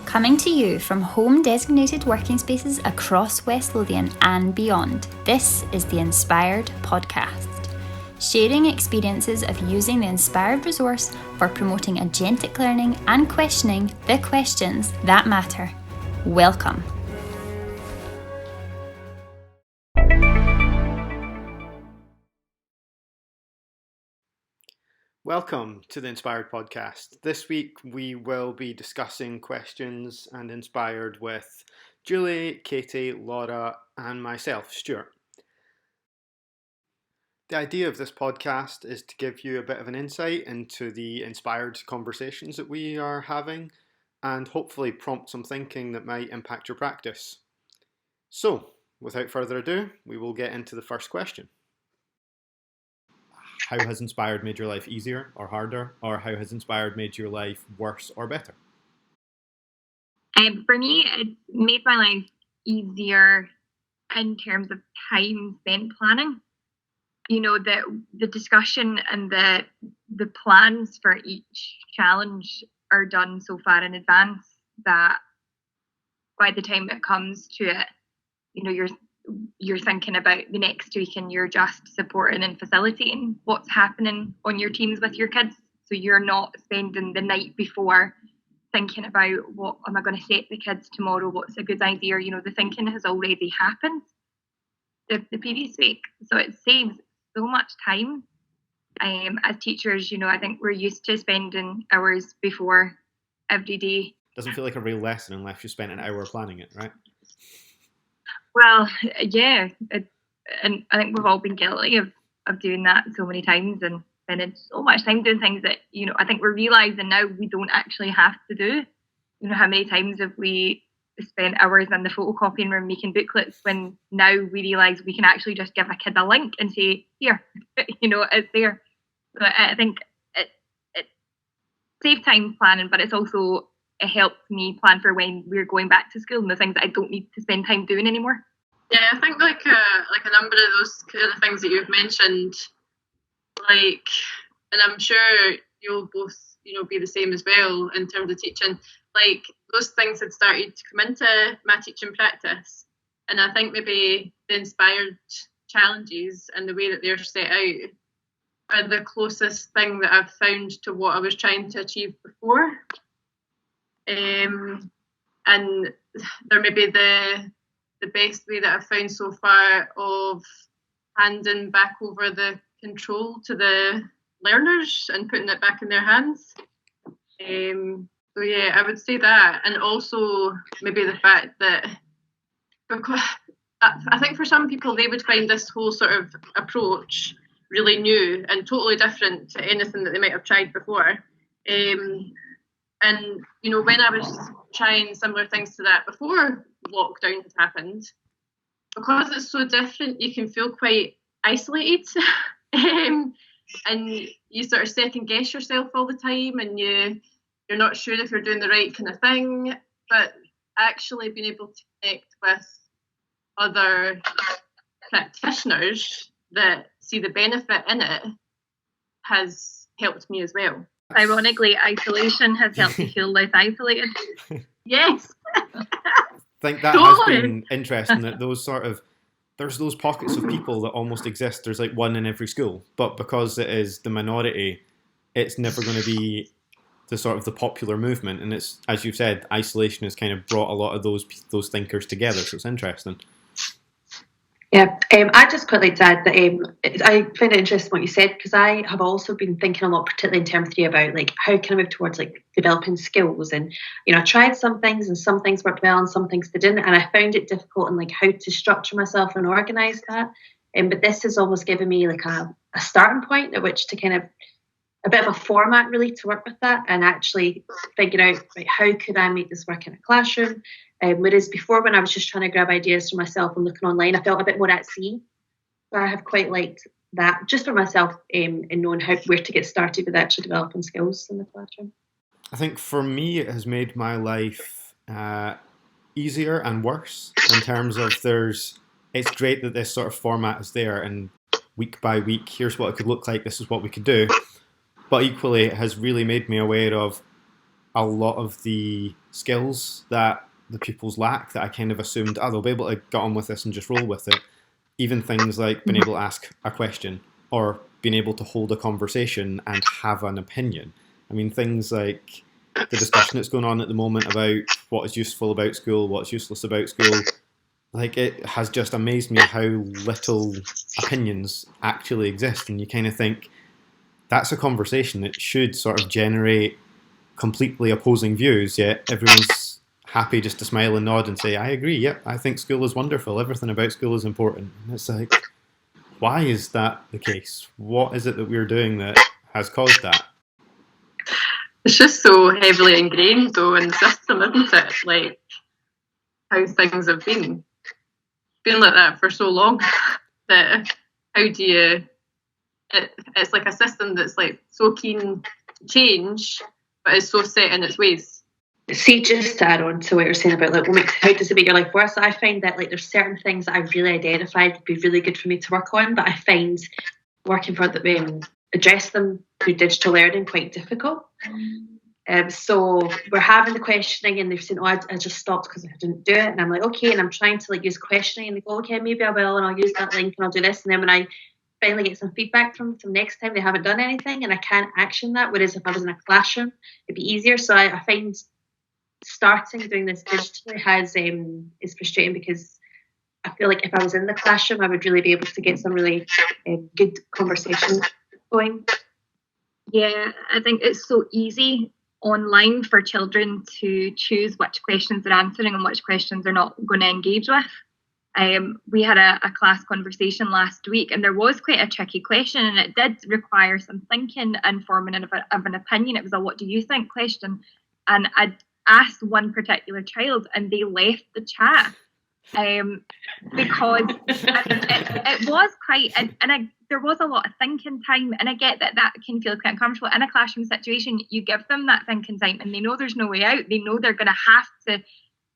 Coming to you from home designated working spaces across West Lothian and beyond, this is the Inspired Podcast. Sharing experiences of using the Inspired resource for promoting agentic learning and questioning the questions that matter. Welcome. Welcome to the Inspired Podcast. This week we will be discussing questions and inspired with Julie, Katie, Laura, and myself, Stuart. The idea of this podcast is to give you a bit of an insight into the inspired conversations that we are having and hopefully prompt some thinking that might impact your practice. So, without further ado, we will get into the first question. How has Inspired made your life easier or harder, or how has Inspired made your life worse or better? For me, it made my life easier in terms of time spent planning. You know, the discussion and the plans for each challenge are done so far in advance that by the time it comes to it, you know, you're thinking about the next week and you're just supporting and facilitating what's happening on your teams with your kids. So you're not spending the night before thinking about what am I going to say to the kids tomorrow, what's a good idea. You know, the thinking has already happened the previous week. So it saves so much time. As teachers, you know, I think we're used to spending hours before every day. Doesn't feel like a real lesson unless you spent an hour planning it, right? Well, yeah, and I think we've all been guilty of doing that so many times and spending so much time doing things that, you know, I think we're realising now we don't actually have to do. You know, how many times have we spent hours in the photocopying room making booklets when now we realise we can actually just give a kid a link and say, here, you know, it's there. So I think it saves time planning, but it helps me plan for when we're going back to school and the things that I don't need to spend time doing anymore. Yeah, I think like a number of those kind of things that you've mentioned, like, and I'm sure you'll both, you know, be the same as well in terms of teaching. Like those things had started to come into my teaching practice, and I think maybe the inspired challenges and the way that they're set out are the closest thing that I've found to what I was trying to achieve before. And they're maybe the best way that I've found so far of handing back over the control to the learners and putting it back in their hands. So yeah, I would say that, and also maybe the fact that, because I think for some people they would find this whole sort of approach really new and totally different to anything that they might have tried before. And, you know, when I was trying similar things to that before lockdown had happened, because it's so different, you can feel quite isolated. And you sort of second guess yourself all the time, and you're not sure if you're doing the right kind of thing. But actually being able to connect with other practitioners that see the benefit in it has helped me as well. Ironically, isolation has helped me feel less isolated. Yes. I think that has been interesting, that there's those pockets of people that almost exist. There's like one in every school, but because it is the minority, it's never going to be the sort of the popular movement. And it's, as you've said, isolation has kind of brought a lot of those thinkers together. So it's interesting. Yeah, I just quite like to add that I find it interesting what you said, because I have also been thinking a lot, particularly in term 3, about like how can I move towards like developing skills. And, you know, I tried some things and some things worked well and some things didn't, and I found it difficult in like how to structure myself and organise that. But this has almost given me like a starting point at which to kind of a bit of a format really to work with that and actually figure out, right, how could I make this work in a classroom? Whereas before, when I was just trying to grab ideas for myself and looking online, I felt a bit more at sea. So I have quite liked that just for myself, in knowing where to get started with actually developing skills in the classroom. I think for me, it has made my life easier and worse in terms of it's great that this sort of format is there and week by week, here's what it could look like, this is what we could do. But equally, it has really made me aware of, a lot of the skills that the pupils lack that I kind of assumed, they'll be able to get on with this and just roll with it. Even things like being able to ask a question or being able to hold a conversation and have an opinion. I mean, things like the discussion that's going on at the moment about what is useful about school, what's useless about school. Like, it has just amazed me how little opinions actually exist. And you kind of think, that's a conversation that should sort of generate completely opposing views, yet everyone's happy just to smile and nod and say, I agree, yep, I think school is wonderful, everything about school is important. And it's like, why is that the case? What is it that we're doing that has caused that? It's just so heavily ingrained, though, in the system, isn't it? Like, how things have been like that for so long. That how do you... It's like a system that's like so keen to change, but it's so set in its ways. See, just to add on to what you're saying about like how does it make your life worse, I find that like there's certain things that I really identified would be really good for me to work on, but I find working for them, address them through digital learning quite difficult. So we're having the questioning and they're saying, I just stopped because I didn't do it, and I'm like, okay, and I'm trying to like use questioning and they go, okay, maybe I will, and I'll use that link and I'll do this, and then when I finally get some feedback from them next time, they haven't done anything and I can't action that, whereas if I was in a classroom it'd be easier. So I find starting doing this digitally is frustrating, because I feel like if I was in the classroom I would really be able to get some really good conversation going. Yeah, I think it's so easy online for children to choose which questions they're answering and which questions they're not going to engage with. We had a class conversation last week and there was quite a tricky question, and it did require some thinking and forming of an opinion. It was a what do you think question, and I'd asked one particular child and they left the chat because it was quite, there was a lot of thinking time, and I get that can feel quite uncomfortable. In a classroom situation, you give them that thinking time and they know there's no way out. They know they're going to have to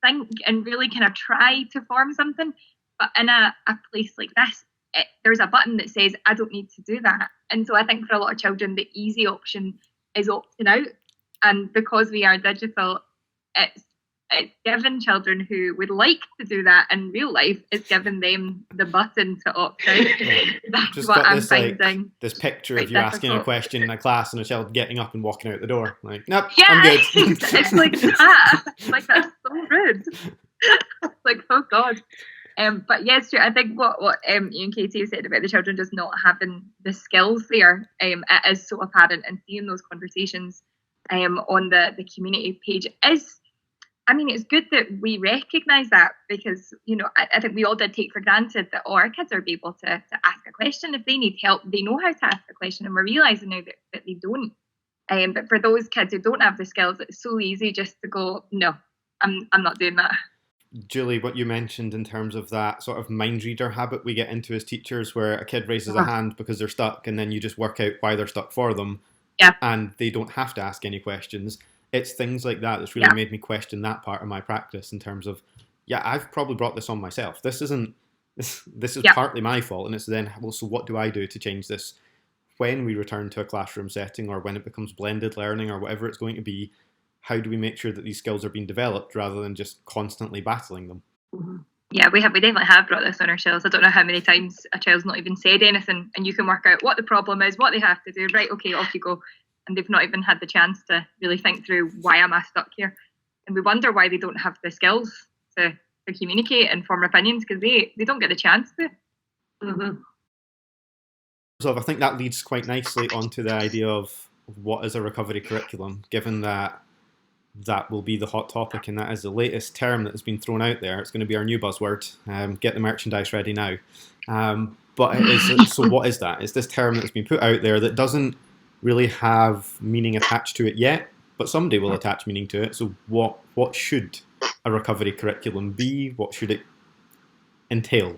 think and really kind of try to form something. But in a place like this, there's a button that says, I don't need to do that. And so I think for a lot of children, the easy option is opting out. And because we are digital, it's given children who would like to do that in real life, it's given them the button to opt out. That's just what got I'm this, finding. Like, this picture of you difficult. asking a question in a class and a child getting up and walking out the door. Like, nope, Yeah, I'm good. it's like that. Like, that's so rude. Like, oh God. But yeah, it's true. I think what you and Katie said about the children just not having the skills there, it is so apparent, and seeing those conversations on the community page is, I mean, it's good that we recognise that, because, you know, I think we all did take for granted that our kids are able to ask a question. If they need help, they know how to ask a question, and we're realising now that they don't. But for those kids who don't have the skills, it's so easy just to go, no, I'm not doing that. Julie, what you mentioned in terms of that sort of mind reader habit we get into as teachers, where a kid raises a hand because they're stuck and then you just work out why they're stuck for them. Yeah. And they don't have to ask any questions. It's things like that that's really made me question that part of my practice in terms of, I've probably brought this on myself. This is partly my fault. And it's then, well, so what do I do to change this when we return to a classroom setting, or when it becomes blended learning, or whatever it's going to be? How do we make sure that these skills are being developed rather than just constantly battling them? Mm-hmm. Yeah, we definitely have brought this on ourselves. I don't know how many times a child's not even said anything, and you can work out what the problem is, what they have to do. Right, okay, off you go. And they've not even had the chance to really think through, why am I stuck here? And we wonder why they don't have the skills to communicate and form opinions, because they don't get the chance to. Mm-hmm. So I think that leads quite nicely onto the idea of what is a recovery curriculum, given that will be the hot topic, and that is the latest term that has been thrown out there. It's going to be our new buzzword. Get the merchandise ready now. But it is, so what is that? It's this term that's been put out there that doesn't really have meaning attached to it yet, but someday will attach meaning to it. So what should a recovery curriculum be? What should it entail?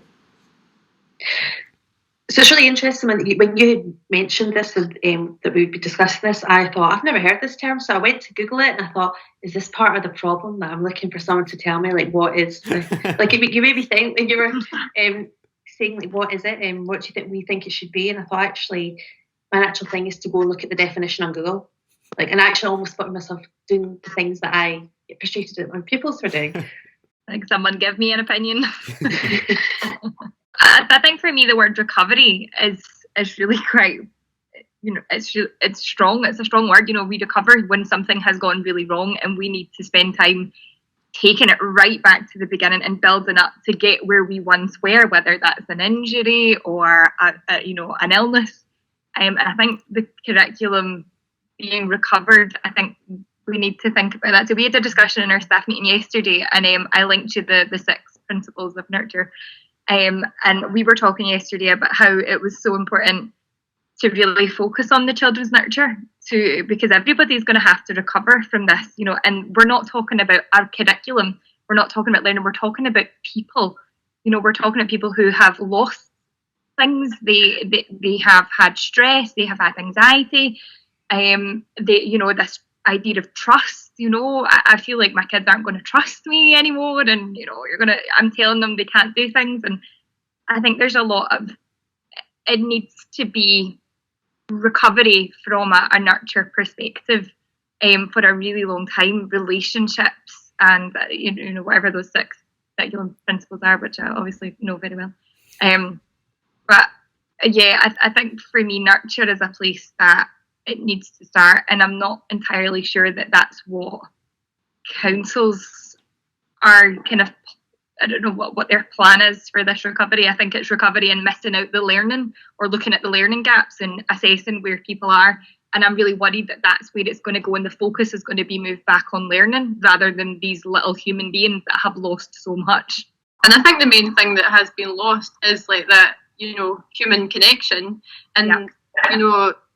So it's really interesting when you had mentioned this, that we'd be discussing this, I thought, I've never heard this term, so I went to Google it and I thought, is this part of the problem that I'm looking for someone to tell me, like, what is, like, you made me think when you were saying, like, what is it, and what do you think we think it should be? And I thought, actually, my natural thing is to go and look at the definition on Google. Like, and actually almost putting myself doing the things that I get frustrated at my pupils for doing. Like, someone give me an opinion. I think for me the word recovery is really quite, it's strong. It's a strong word. We recover when something has gone really wrong, and we need to spend time taking it right back to the beginning and building up to get where we once were, whether that's an injury or an illness. And I think the curriculum being recovered, I think we need to think about that. So we had a discussion in our staff meeting yesterday, and I linked to the 6 principles of nurture. And we were talking yesterday about how it was so important to really focus on the children's nurture, because everybody's going to have to recover from this, and we're not talking about our curriculum, we're not talking about learning, we're talking about people. We're talking about people who have lost things, they have had stress, they have had anxiety, this idea of trust. I feel like my kids aren't going to trust me anymore, and I'm telling them they can't do things, and I think there's a lot of, it needs to be recovery from a nurture perspective for a really long time. Relationships and whatever those 6 curriculum principles are, which I obviously know very well, but yeah, I think for me nurture is a place that it needs to start, and I'm not entirely sure that that's what councils are kind of, I don't know what their plan is for this recovery. I think it's recovery and missing out the learning, or looking at the learning gaps and assessing where people are. And I'm really worried that that's where it's going to go, and the focus is going to be moved back on learning rather than these little human beings that have lost so much. And I think the main thing that has been lost is like that, human connection. And,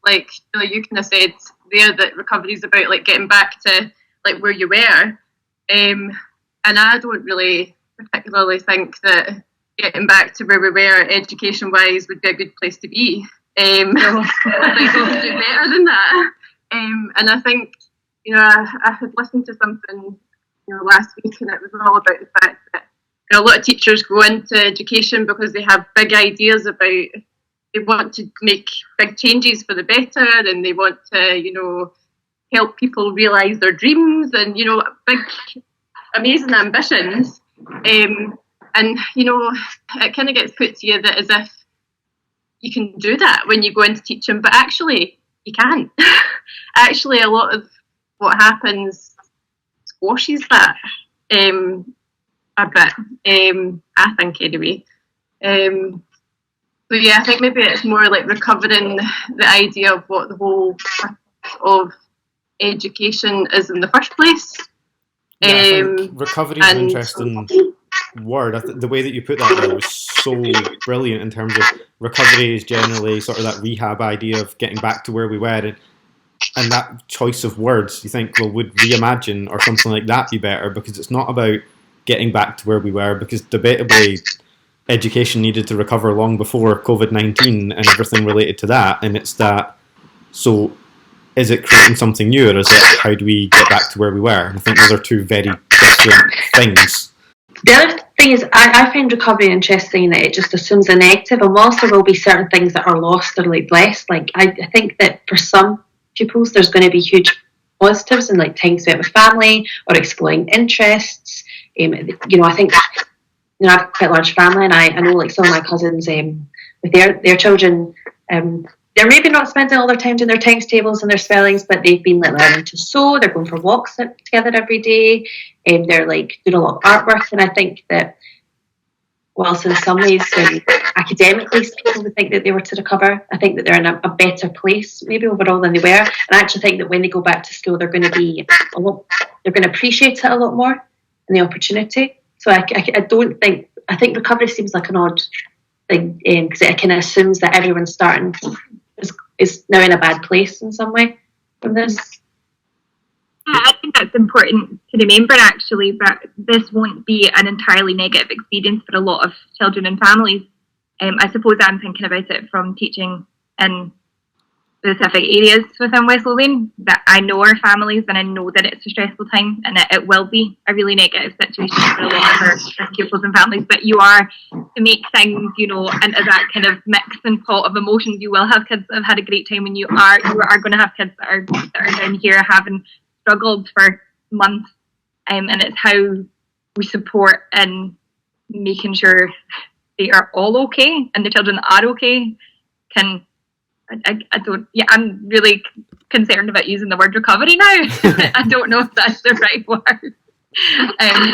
like you kind of said there that recovery is about like getting back to like where you were. And I don't really particularly think that getting back to where we were education-wise would be a good place to be. I think we can do better than that. And I think, I had listened to something, last week, and it was all about the fact that a lot of teachers go into education because they have big ideas about, they want to make big changes for the better, and they want to, help people realise their dreams and, big, amazing ambitions. And, it kind of gets put to you that as if you can do that when you go into teaching, but actually you can't. Actually, a lot of what happens squashes that a bit, I think, anyway. So yeah, I think maybe it's more like recovering the idea of what the whole purpose of education is in the first place. Yeah, I think recovery is an interesting word. The way that you put that there was so brilliant in terms of recovery is generally sort of that rehab idea of getting back to where we were, and that choice of words, you think, well, would reimagine or something like that be better? Because it's not about getting back to where we were, because debatably education needed to recover long before COVID-19 and everything related to that, and it's that, so is it creating something new, or is it how do we get back to where we were? And I think those are two very different things. The other thing is, I find recovery interesting that it just assumes a negative, and whilst there will be certain things that are lost or like blessed, like I think that for some pupils there's going to be huge positives and like time spent with family or exploring interests. I think I have quite a large family, and I know like some of my cousins with their children, they're maybe not spending all their time doing their times tables and their spellings, but they've been like learning to sew, they're going for walks together every day, they're like doing a lot of artwork. And I think that whilst in some ways academically people would think that they were to recover, I think that they're in a better place maybe overall than they were. And I actually think that when they go back to school, they're going to be they're going to appreciate it a lot more and the opportunity. So I think recovery seems like an odd thing, because it kind of assumes that everyone's starting is now in a bad place in some way from this. Yeah, I think that's important to remember, actually, but this won't be an entirely negative experience for a lot of children and families. I suppose I'm thinking about it from teaching in specific areas within West Lothian that I know are families, and I know that it's a stressful time, and it will be a really negative situation for a lot of our pupils and families. But you are, to make things, into that kind of mix and pot of emotions, you will have kids that have had a great time, and you are going to have kids that are down here having struggled for months, and it's how we support in making sure they are all okay, and the children that are okay can. I'm really concerned about using the word recovery now. I don't know if that's the right word.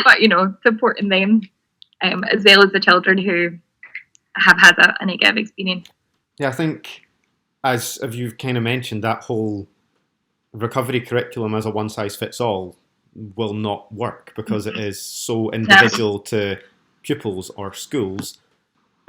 But, supporting them as well as the children who have had a negative experience. Yeah, I think, as you've kind of mentioned, that whole recovery curriculum as a one-size-fits-all will not work because it is so individual to pupils or schools.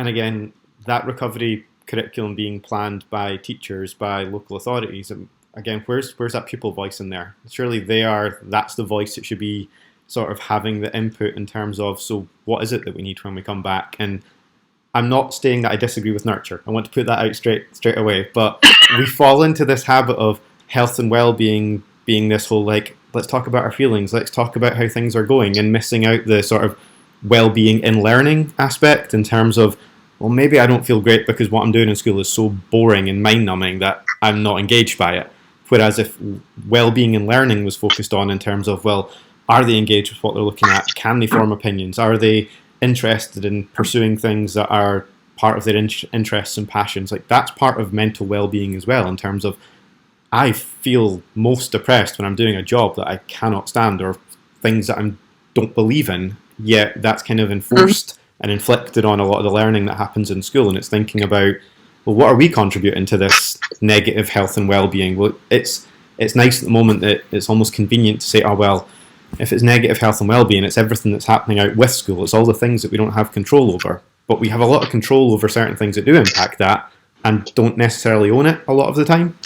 And again, that recovery curriculum being planned by teachers, by local authorities, and again, where's that pupil voice in there? Surely that's the voice that should be sort of having the input in terms of, so what is it that we need when we come back? And I'm not saying that I disagree with nurture. I want to put that out straight away, but we fall into this habit of health and well-being being this whole, like, let's talk about our feelings, let's talk about how things are going, and missing out the sort of well-being in learning aspect in terms of, well, maybe I don't feel great because what I'm doing in school is so boring and mind-numbing that I'm not engaged by it. Whereas if well-being in learning was focused on in terms of, well, are they engaged with what they're looking at? Can they form opinions? Are they interested in pursuing things that are part of their interests and passions? Like, that's part of mental well-being as well, in terms of, I feel most depressed when I'm doing a job that I cannot stand, or things that I don't believe in, yet that's kind of enforced and inflicted on a lot of the learning that happens in school. And it's thinking about, well, what are we contributing to this negative health and well-being? Well, it's nice at the moment that it's almost convenient to say, oh, well, if it's negative health and well-being, it's everything that's happening out with school. It's all the things that we don't have control over. But we have a lot of control over certain things that do impact that and don't necessarily own it a lot of the time.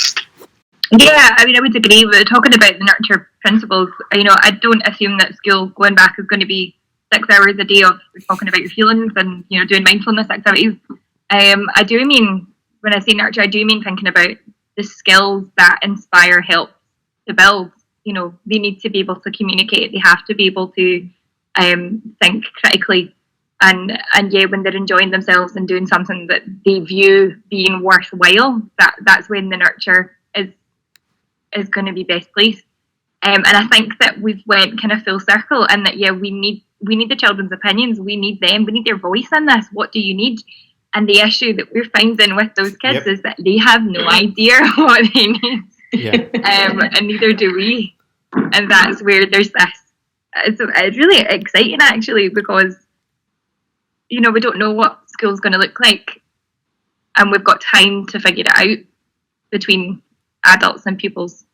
Yeah, I would agree with talking about the nurture principles. I don't assume that school going back is going to be 6 hours a day of talking about your feelings and, doing mindfulness activities. I do mean, when I say nurture, I do mean thinking about the skills that Inspire helps to build. They need to be able to communicate. They have to be able to think critically. And when they're enjoying themselves and doing something that they view being worthwhile, that's when the nurture is going to be best placed. And I think that we've went kind of full circle, and that, we need the children's opinions. We need them. We need their voice in this. What do you need? And the issue that we're finding with those kids is that they have no idea what they need. Yeah. And neither do we. And that's where there's this. So it's really exciting, actually, because, we don't know what school's going to look like. And we've got time to figure it out between adults and pupils.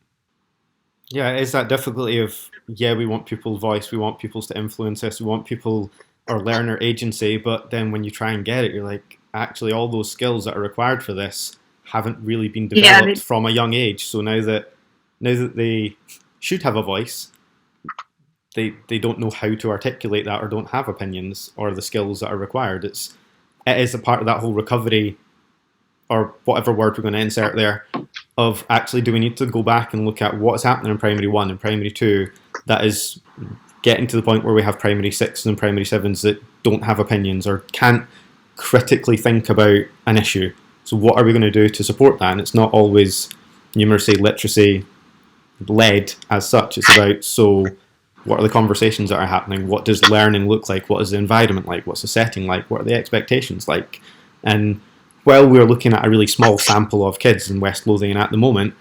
Yeah, it is that difficulty of, we want pupils' voice, we want pupils to influence us, we want people or learner agency, but then when you try and get it, you're like, actually all those skills that are required for this haven't really been developed from a young age. So now that they should have a voice, they don't know how to articulate that, or don't have opinions or the skills that are required. It is a part of that whole recovery, or whatever word we're going to insert there, of actually, do we need to go back and look at what's happening in primary 1 and primary 2 that is getting to the point where we have primary 6s and primary 7s that don't have opinions or can't critically think about an issue. So what are we going to do to support that? And it's not always numeracy, literacy led as such. It's about, so what are the conversations that are happening? What does learning look like? What is the environment like? What's the setting like? What are the expectations like? And while we're looking at a really small sample of kids in West Lothian at the moment,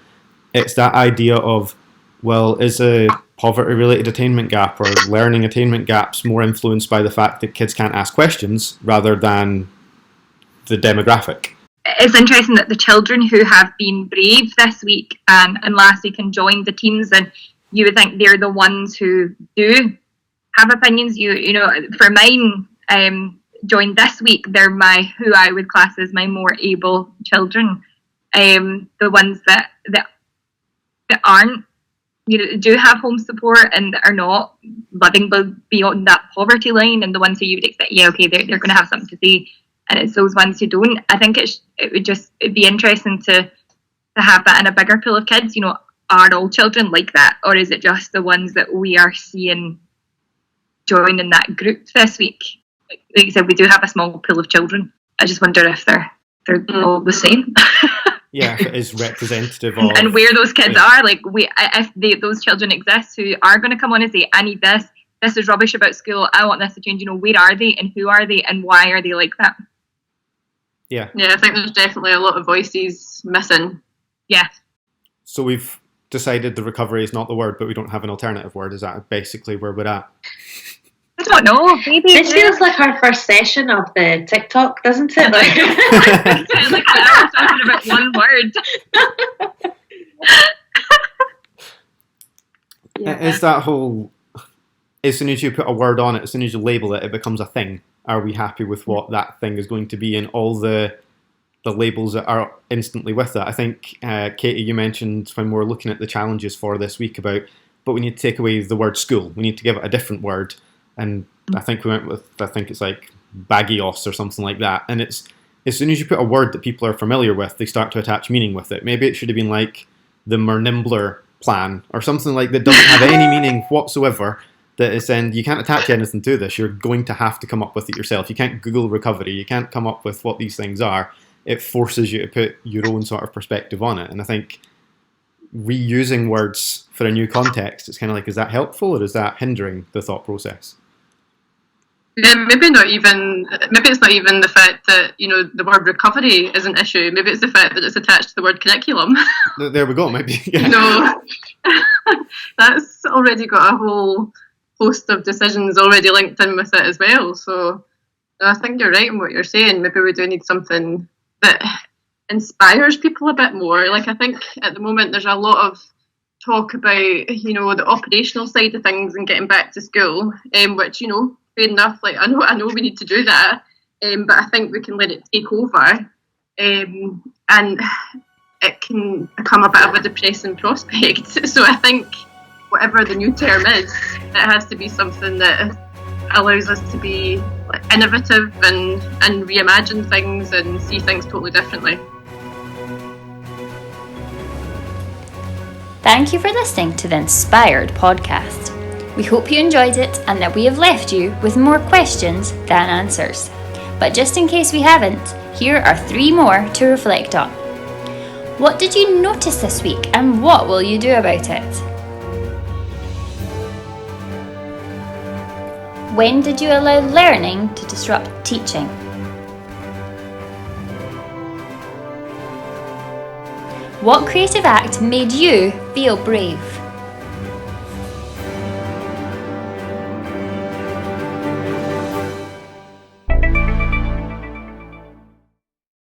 it's that idea of, well, is a poverty-related attainment gap or learning attainment gaps more influenced by the fact that kids can't ask questions rather than the demographic? It's interesting that the children who have been brave this week and last week and joined the teams, and you would think they're the ones who do have opinions. For mine, joined this week, they're who I would class as my more able children. The ones that aren't, do have home support and are not living beyond that poverty line, and the ones who you would expect, they're going to have something to say. And it's those ones who don't. I think it'd be interesting to to have that in a bigger pool of kids? You know, are all children like that, or is it just the ones that we are seeing join in that group this week? Like you said, we do have a small pool of children. I just wonder if they're all the same. Yeah, if it is representative of... And where those kids are, like, those children exist who are going to come on and say, I need this is rubbish about school, I want this to change, you know, where are they and who are they and why are they like that? Yeah. Yeah, I think there's definitely a lot of voices missing. Yeah. So we've decided the recovery is not the word, but we don't have an alternative word. Is that basically where we're at? I don't know. Maybe this feels like our first session of the TikTok, doesn't it? Like I was talking about one word. Is that whole... As soon as you put a word on it, as soon as you label it, it becomes a thing. Are we happy with what that thing is going to be and all the labels that are instantly with that? I think, Katie, you mentioned when we were looking at the challenges for this week but we need to take away the word school. We need to give it a different word. And I think we went with, it's like bagios or something like that. And it's, as soon as you put a word that people are familiar with, they start to attach meaning with it. Maybe it should have been like the Mernimbler plan or something like that doesn't have any meaning whatsoever. That is saying you can't attach anything to this. You're going to have to come up with it yourself. You can't Google recovery. You can't come up with what these things are. It forces you to put your own sort of perspective on it. And I think reusing words for a new context, it's kind of like, is that helpful or is that hindering the thought process? Yeah, maybe it's not even the fact that, you know, the word recovery is an issue. Maybe it's the fact that it's attached to the word curriculum. There we go, maybe. Yeah. You know, that's already got a whole host of decisions already linked in with it as well. So I think you're right in what you're saying. Maybe we do need something that inspires people a bit more. Like, I think at the moment there's a lot of talk about, you know, the operational side of things and getting back to school, which, you know, fair enough. Like, I know we need to do that, but I think we can let it take over, and it can become a bit of a depressing prospect. So I think whatever the new term is, it has to be something that allows us to be like innovative and reimagine things and see things totally differently. Thank you for listening to the Inspired podcast. We hope you enjoyed it and that we have left you with more questions than answers. But just in case we haven't, here are 3 more to reflect on. What did you notice this week and what will you do about it? When did you allow learning to disrupt teaching? What creative act made you feel brave?